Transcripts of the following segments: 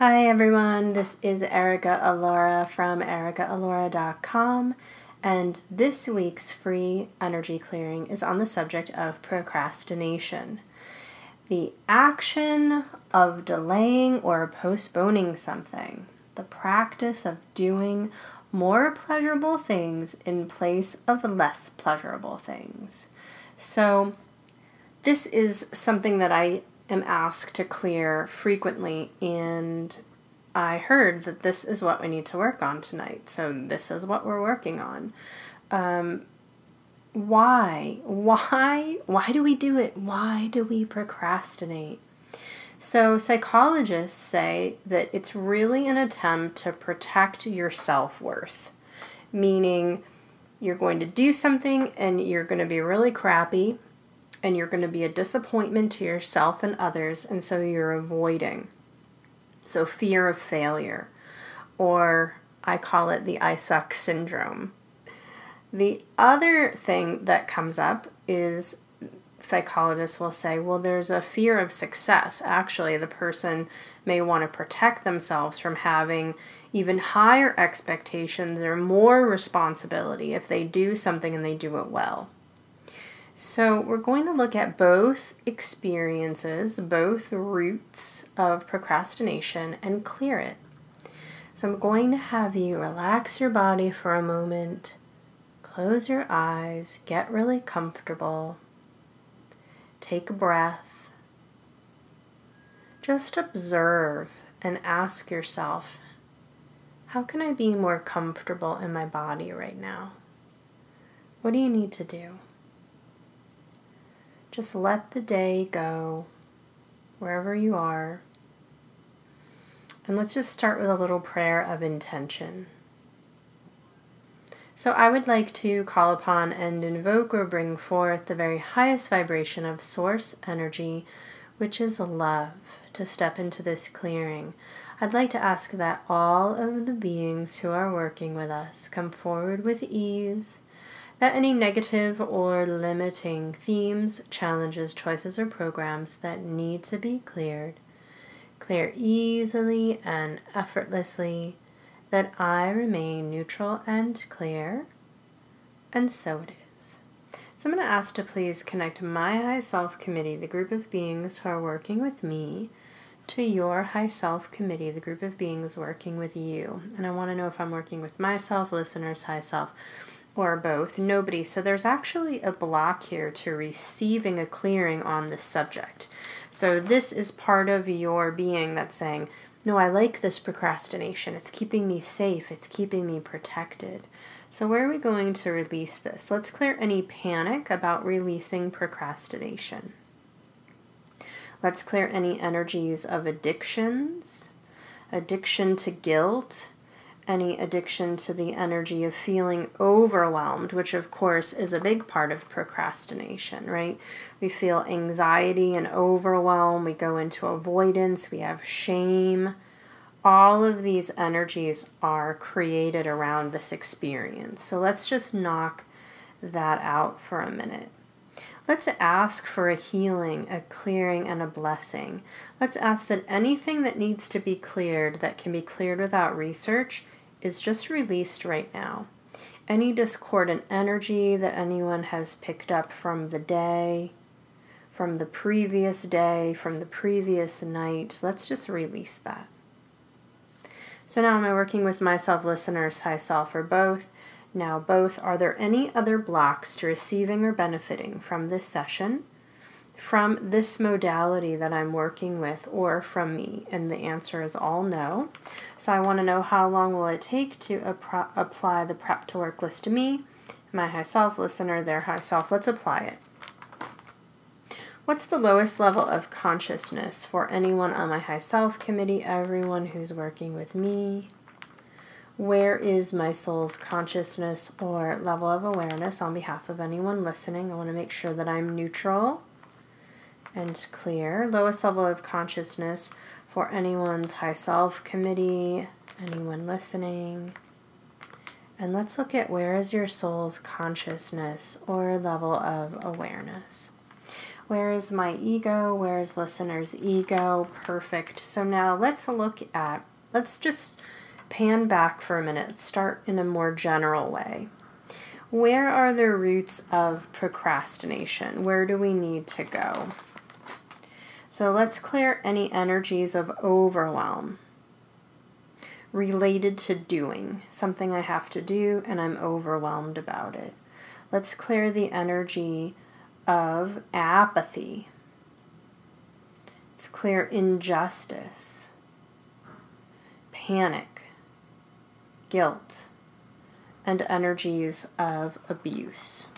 Hi everyone, this is Erica Alora from ericaalora.com, and this week's free energy clearing is on the subject of procrastination. The action of delaying or postponing something, the practice of doing more pleasurable things in place of less pleasurable things. So this is something that I am asked to clear frequently, and I heard that this is what we need to work on tonight. So this is what we're working on. Why do we do it? Why do we procrastinate? So psychologists say that it's really an attempt to protect your self-worth, meaning you're going to do something and you're going to be really crappy and you're going to be a disappointment to yourself and others, and so you're avoiding. So fear of failure, or I call it the I suck syndrome. The other thing that comes up is psychologists will say, well, there's a fear of success. Actually, the person may want to protect themselves from having even higher expectations or more responsibility if they do something and they do it well. So we're going to look at both experiences, both roots of procrastination, and clear it. So I'm going to have you relax your body for a moment, close your eyes, get really comfortable, take a breath, just observe and ask yourself, how can I be more comfortable in my body right now? What do you need to do? Just let the day go wherever you are. And let's just start with a little prayer of intention. So I would like to call upon and invoke or bring forth the very highest vibration of source energy, which is love, to step into this clearing. I'd like to ask that all of the beings who are working with us come forward with ease, that any negative or limiting themes, challenges, choices, or programs that need to be clear easily and effortlessly, that I remain neutral and clear, and so it is. So I'm going to ask to please connect my High Self Committee, the group of beings who are working with me, to your High Self Committee, the group of beings working with you. And I want to know if I'm working with myself, listeners, High Self, or both. Nobody. So there's actually a block here to receiving a clearing on this subject. So this is part of your being that's saying, no, I like this procrastination. It's keeping me safe. It's keeping me protected. So where are we going to release this? Let's clear any panic about releasing procrastination. Let's clear any energies of addictions, addiction to guilt, any addiction to the energy of feeling overwhelmed, which of course is a big part of procrastination, right? We feel anxiety and overwhelm, we go into avoidance, we have shame. All of these energies are created around this experience. So let's just knock that out for a minute. Let's ask for a healing, a clearing, and a blessing. Let's ask that anything that needs to be cleared, that can be cleared without research, is just released right now. Any discordant energy that anyone has picked up from the day, from the previous night, let's just release that. So now am I working with myself, listeners, High Self, or both? Now both. Are there any other blocks to receiving or benefiting from this session, from this modality that I'm working with, or from me? And the answer is all no. So I want to know, how long will it take to apply the prep to work list to me, my High Self, listener, their High Self? Let's apply it. What's the lowest level of consciousness for anyone on my High Self Committee, everyone who's working with me? Where is my soul's consciousness or level of awareness on behalf of anyone listening? I want to make sure that I'm neutral and clear. Lowest level of consciousness for anyone's High Self Committee, anyone listening. And let's look at, where is your soul's consciousness or level of awareness? Where is my ego? Where is listener's ego? Perfect. So now let's just pan back for a minute. Start in a more general way. Where are the roots of procrastination? Where do we need to go? So let's clear any energies of overwhelm related to doing. Something I have to do and I'm overwhelmed about it. Let's clear the energy of apathy. Let's clear injustice, panic, guilt, and energies of abuse.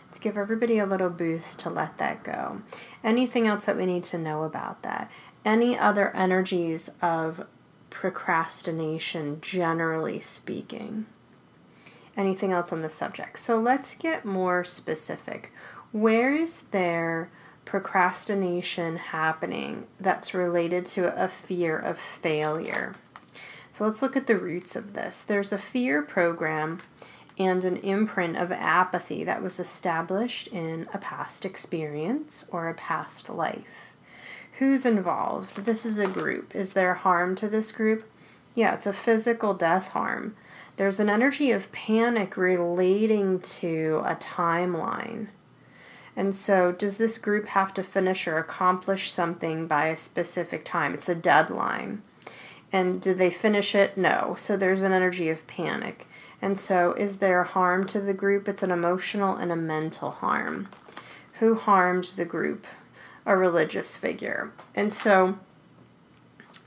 Let's give everybody a little boost to let that go. Anything else that we need to know about that? Any other energies of procrastination, generally speaking? Anything else on the subject? So let's get more specific. Where is there procrastination happening that's related to a fear of failure? So let's look at the roots of this. There's a fear program and an imprint of apathy that was established in a past experience or a past life. Who's involved? This is a group. Is there harm to this group? Yeah, it's a physical death harm. There's an energy of panic relating to a timeline. And so does this group have to finish or accomplish something by a specific time? It's a deadline. And do they finish it? No. So there's an energy of panic. And so is there harm to the group? It's an emotional and a mental harm. Who harmed the group? A religious figure. And so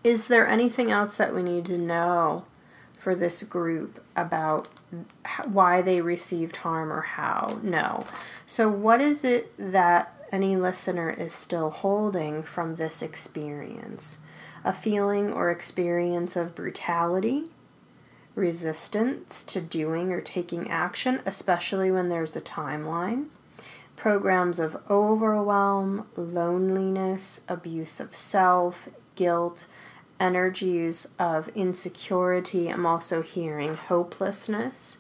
is there anything else that we need to know for this group about why they received harm or how? No. So what is it that any listener is still holding from this experience? A feeling or experience of brutality, resistance to doing or taking action, especially when there's a timeline, programs of overwhelm, loneliness, abuse of self, guilt, energies of insecurity. I'm also hearing hopelessness.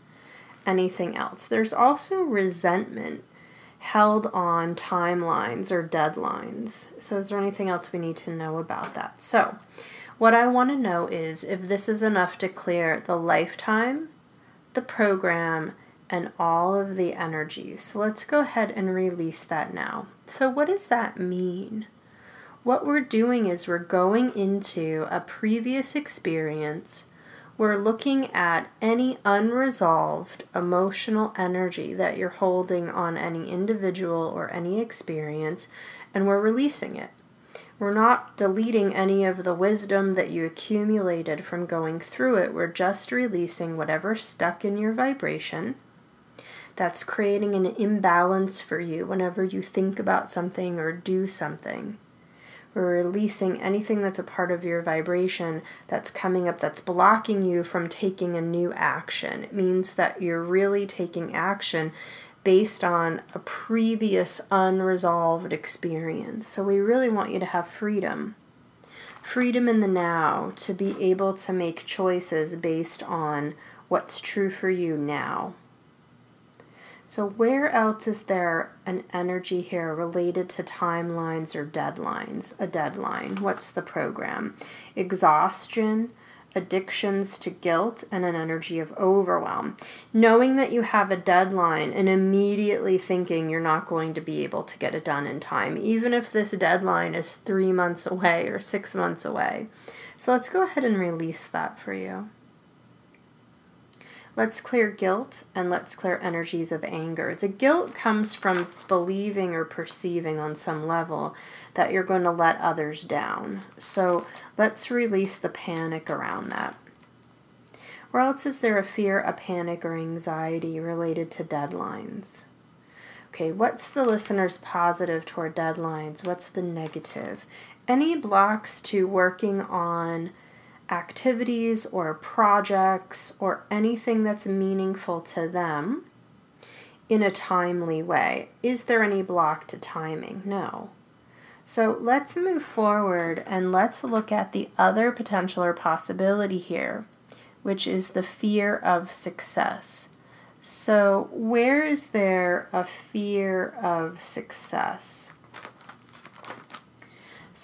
Anything else? There's also resentment held on timelines or deadlines. So is there anything else we need to know about that? So what I want to know is if this is enough to clear the lifetime, the program, and all of the energies. So let's go ahead and release that now. So what does that mean? What we're doing is we're going into a previous experience. We're looking at any unresolved emotional energy that you're holding on any individual or any experience, and we're releasing it. We're not deleting any of the wisdom that you accumulated from going through it. We're just releasing whatever's stuck in your vibration that's creating an imbalance for you whenever you think about something or do something. We're releasing anything that's a part of your vibration that's coming up that's blocking you from taking a new action. It means that you're really taking action based on a previous unresolved experience. So we really want you to have freedom. Freedom in the now, to be able to make choices based on what's true for you now. So where else is there an energy here related to timelines or deadlines? A deadline. What's the program? Exhaustion, addictions to guilt, and an energy of overwhelm. Knowing that you have a deadline and immediately thinking you're not going to be able to get it done in time, even if this deadline is 3 months away or 6 months away. So let's go ahead and release that for you. Let's clear guilt and let's clear energies of anger. The guilt comes from believing or perceiving on some level that you're going to let others down. So let's release the panic around that. Where else is there a fear, a panic, or anxiety related to deadlines? Okay, what's the listener's positive toward deadlines? What's the negative? Any blocks to working on activities or projects or anything that's meaningful to them in a timely way. Is there any block to timing? No. So let's move forward and let's look at the other potential or possibility here, which is the fear of success. So where is there a fear of success?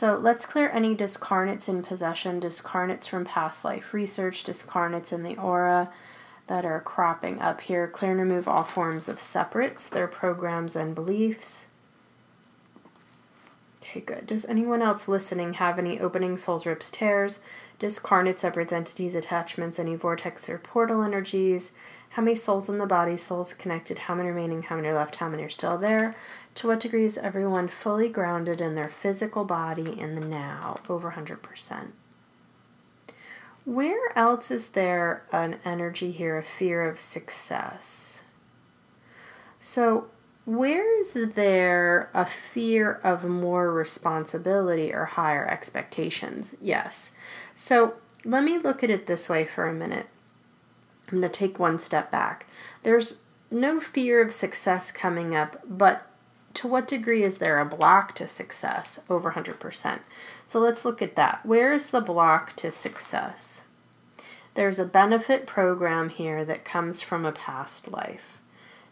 So let's clear any discarnates in possession, discarnates from past life research, discarnates in the aura that are cropping up here. Clear and remove all forms of separates, their programs and beliefs. Okay, good. Does anyone else listening have any opening souls, rips, tears, discarnate separates, entities, attachments, any vortex or portal energies? How many souls in the body, souls connected, how many remaining, how many are left, how many are still there? To what degree is everyone fully grounded in their physical body in the now? Over 100%. Where else is there an energy here, a fear of success? So where is there a fear of more responsibility or higher expectations? Yes. So let me look at it this way for a minute. I'm going to take one step back. There's no fear of success coming up, but to what degree is there a block to success? Over 100%. So let's look at that. Where is the block to success? There's a benefit program here that comes from a past life.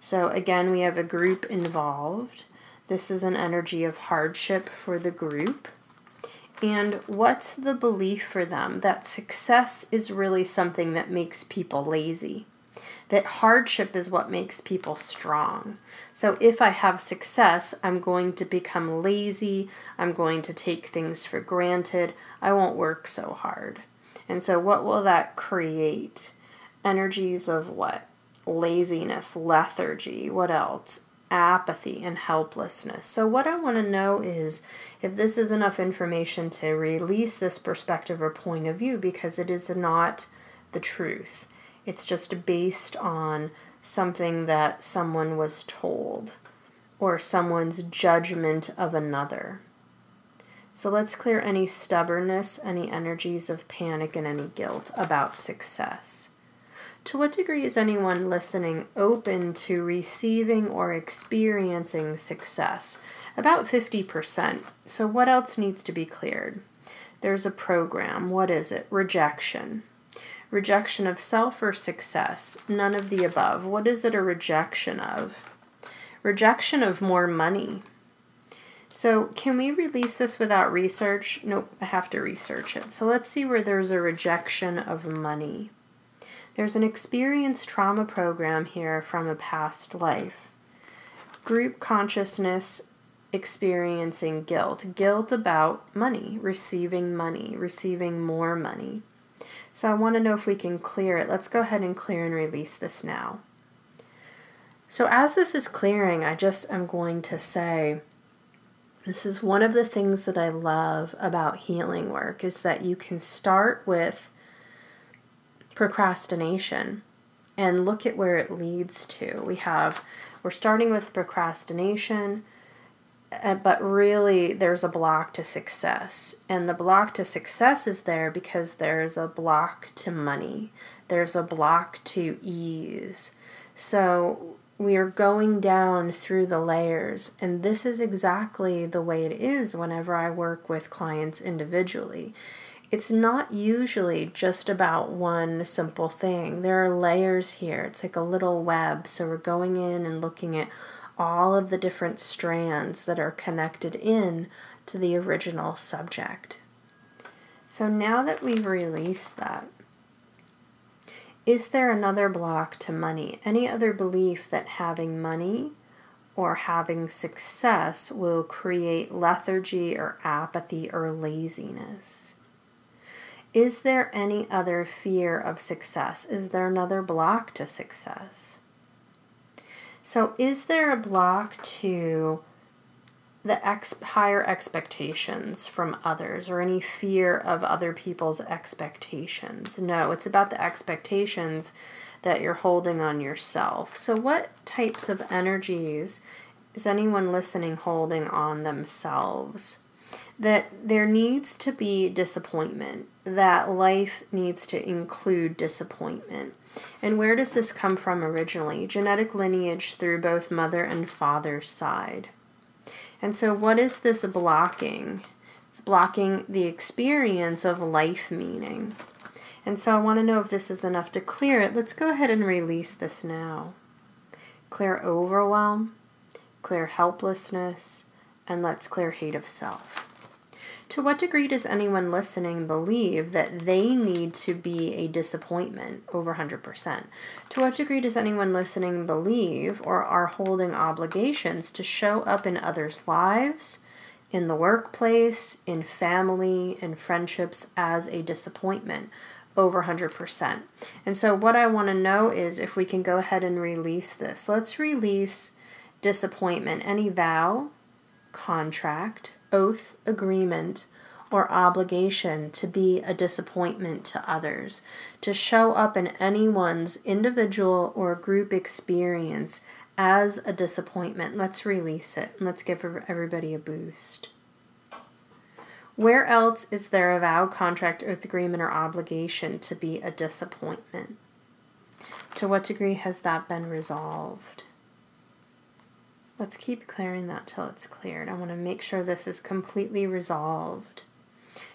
So again, we have a group involved. This is an energy of hardship for the group. And what's the belief for them? That success is really something that makes people lazy. That hardship is what makes people strong. So if I have success, I'm going to become lazy. I'm going to take things for granted. I won't work so hard. And so what will that create? Energies of what? Laziness, lethargy. What else? Apathy and helplessness. So what I want to know is if this is enough information to release this perspective or point of view, because it is not the truth. It's just based on something that someone was told or someone's judgment of another. So let's clear any stubbornness, any energies of panic, and any guilt about success. To what degree is anyone listening open to receiving or experiencing success? About 50%. So what else needs to be cleared? There's a program. What is it? Rejection. Rejection of self or success? None of the above. What is it a rejection of? Rejection of more money. So can we release this without research? Nope, I have to research it. So let's see where there's a rejection of money. There's an experience trauma program here from a past life. Group consciousness experiencing guilt. Guilt about money, receiving more money. So I want to know if we can clear it. Let's go ahead and clear and release this now. So as this is clearing, I just am going to say, this is one of the things that I love about healing work, is that you can start with procrastination and look at where it leads to. We're starting with procrastination, but really there's a block to success. And the block to success is there because there's a block to money. There's a block to ease. So we are going down through the layers, and this is exactly the way it is whenever I work with clients individually. It's not usually just about one simple thing. There are layers here. It's like a little web. So we're going in and looking at all of the different strands that are connected in to the original subject. So now that we've released that, is there another block to money? Any other belief that having money or having success will create lethargy or apathy or laziness? Is there any other fear of success? Is there another block to success? So is there a block to the higher expectations from others, or any fear of other people's expectations? No, it's about the expectations that you're holding on yourself. So what types of energies is anyone listening holding on themselves? That there needs to be disappointment, that life needs to include disappointment. And where does this come from originally? Genetic lineage through both mother and father's side. And so what is this blocking? It's blocking the experience of life meaning. And so I want to know if this is enough to clear it. Let's go ahead and release this now. Clear overwhelm, clear helplessness, and let's clear hate of self. To what degree does anyone listening believe that they need to be a disappointment? Over 100%. To what degree does anyone listening believe or are holding obligations to show up in others' lives, in the workplace, in family, in friendships as a disappointment? Over 100%. And so what I want to know is if we can go ahead and release this. Let's release disappointment. Any vow, contract, oath, agreement, or obligation to be a disappointment to others, to show up in anyone's individual or group experience as a disappointment. Let's release it. Let's give everybody a boost. Where else is there a vow, contract, oath, agreement, or obligation to be a disappointment? To what degree has that been resolved? Let's keep clearing that till it's cleared. I want to make sure this is completely resolved.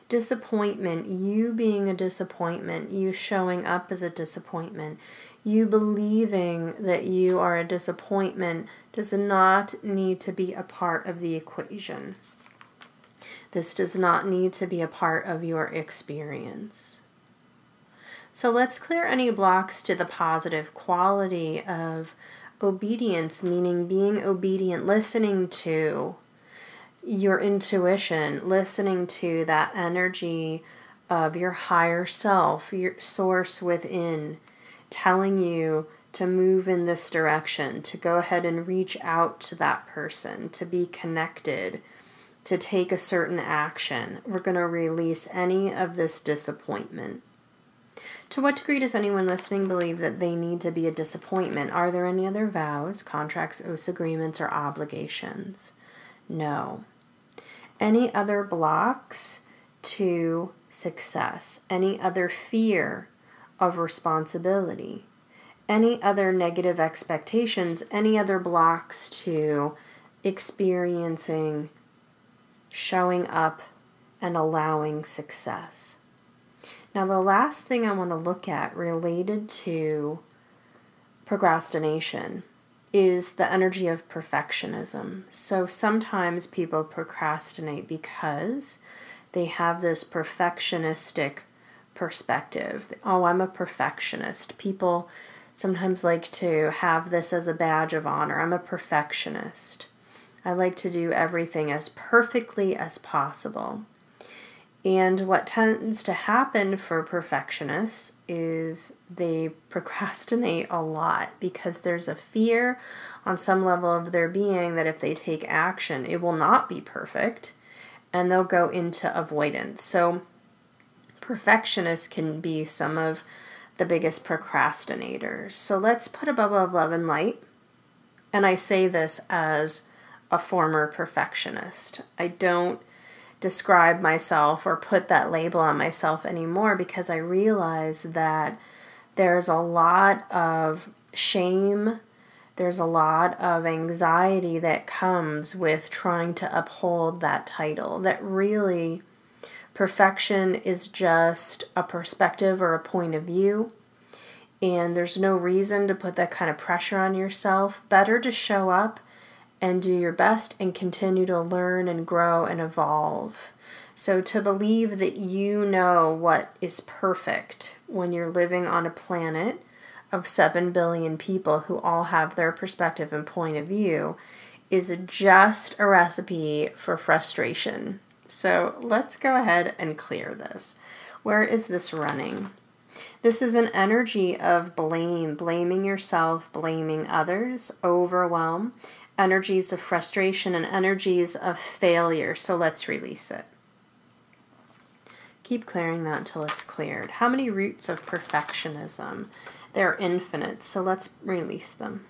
Disappointment, you being a disappointment, you showing up as a disappointment, you believing that you are a disappointment does not need to be a part of the equation. This does not need to be a part of your experience. So let's clear any blocks to the positive quality of obedience, meaning being obedient, listening to your intuition, listening to that energy of your higher self, your source within, telling you to move in this direction, to go ahead and reach out to that person, to be connected, to take a certain action. We're going to release any of this disappointment. To what degree does anyone listening believe that they need to be a disappointment? Are there any other vows, contracts, oaths, agreements, or obligations? No. Any other blocks to success? Any other fear of responsibility? Any other negative expectations? Any other blocks to experiencing, showing up, and allowing success? Now, the last thing I want to look at related to procrastination is the energy of perfectionism. So sometimes people procrastinate because they have this perfectionistic perspective. Oh, I'm a perfectionist. People sometimes like to have this as a badge of honor. I'm a perfectionist. I like to do everything as perfectly as possible. And what tends to happen for perfectionists is they procrastinate a lot because there's a fear on some level of their being that if they take action, it will not be perfect, and they'll go into avoidance. So perfectionists can be some of the biggest procrastinators. So let's put a bubble of love and light. And I say this as a former perfectionist. I don't describe myself or put that label on myself anymore because I realize that there's a lot of shame, there's a lot of anxiety that comes with trying to uphold that title, that really perfection is just a perspective or a point of view, and there's no reason to put that kind of pressure on yourself. Better to show up and do your best and continue to learn and grow and evolve. So to believe that you know what is perfect when you're living on a planet of 7 billion people who all have their perspective and point of view is just a recipe for frustration. So let's go ahead and clear this. Where is this running? This is an energy of blame, blaming yourself, blaming others, overwhelm, energies of frustration, and energies of failure. So let's release it. Keep clearing that until it's cleared. How many roots of perfectionism? They're infinite, so let's release them.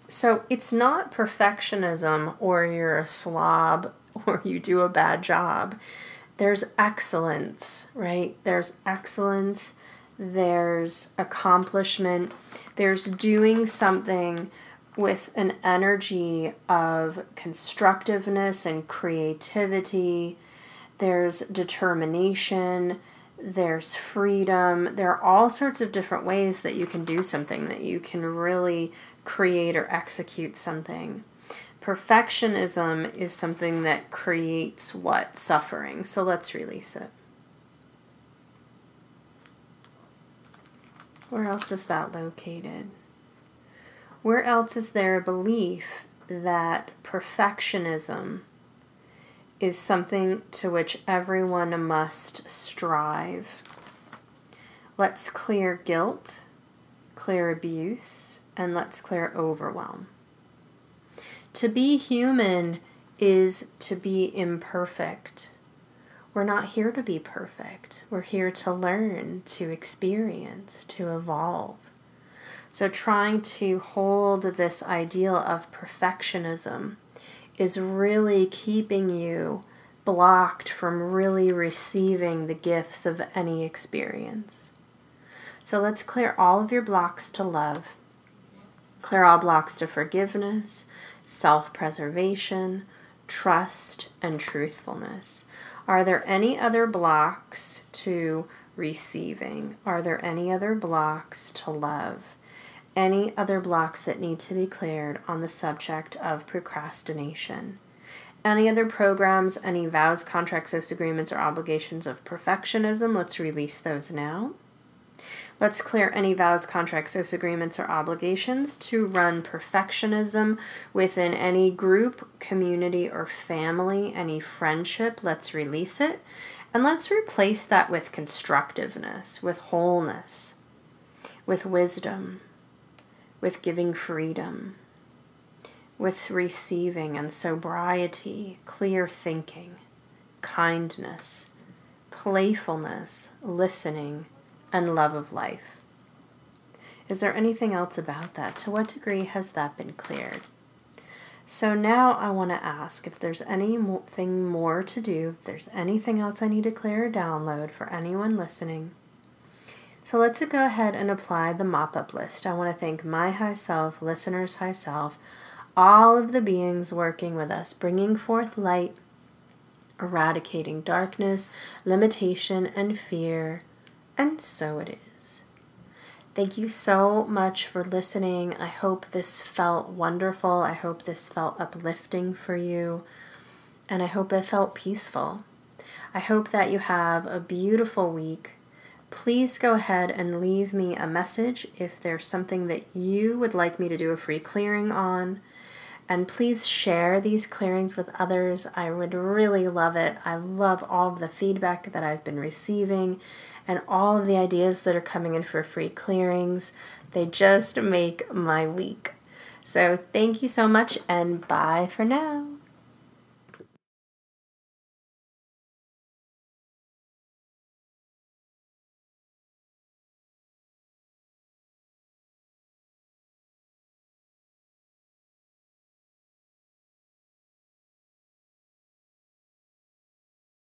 So it's not perfectionism or you're a slob or you do a bad job. There's excellence, right? There's excellence. There's accomplishment. There's doing something with an energy of constructiveness and creativity. There's determination. There's freedom. There are all sorts of different ways that you can do something, that you can really create or execute something. Perfectionism is something that creates what? Suffering. So let's release it. Where else is that located? Where else is there a belief that perfectionism is something to which everyone must strive? Let's clear guilt, clear abuse, and let's clear overwhelm. To be human is to be imperfect. We're not here to be perfect. We're here to learn, to experience, to evolve. So trying to hold this ideal of perfectionism is really keeping you blocked from really receiving the gifts of any experience. So let's clear all of your blocks to love. Clear all blocks to forgiveness, self-preservation, trust, and truthfulness. Are there any other blocks to receiving? Are there any other blocks to love? Any other blocks that need to be cleared on the subject of procrastination? Any other programs, any vows, contracts, oaths, agreements, or obligations of perfectionism? Let's release those now. Let's clear any vows, contracts, oaths, agreements, or obligations to run perfectionism within any group, community, or family, any friendship. Let's release it. And let's replace that with constructiveness, with wholeness, with wisdom, with giving freedom, with receiving and sobriety, clear thinking, kindness, playfulness, listening, and love of life. Is there anything else about that? To what degree has that been cleared? So now I want to ask if there's anything more to do, if there's anything else I need to clear or download for anyone listening. So let's go ahead and apply the mop-up list. I want to thank my high self, listeners' high self, all of the beings working with us, bringing forth light, eradicating darkness, limitation, and fear. And so it is. Thank you so much for listening. I hope this felt wonderful. I hope this felt uplifting for you. And I hope it felt peaceful. I hope that you have a beautiful week. Please go ahead and leave me a message if there's something that you would like me to do a free clearing on. And please share these clearings with others. I would really love it. I love all of the feedback that I've been receiving and all of the ideas that are coming in for free clearings. They just make my week. So thank you so much, and bye for now.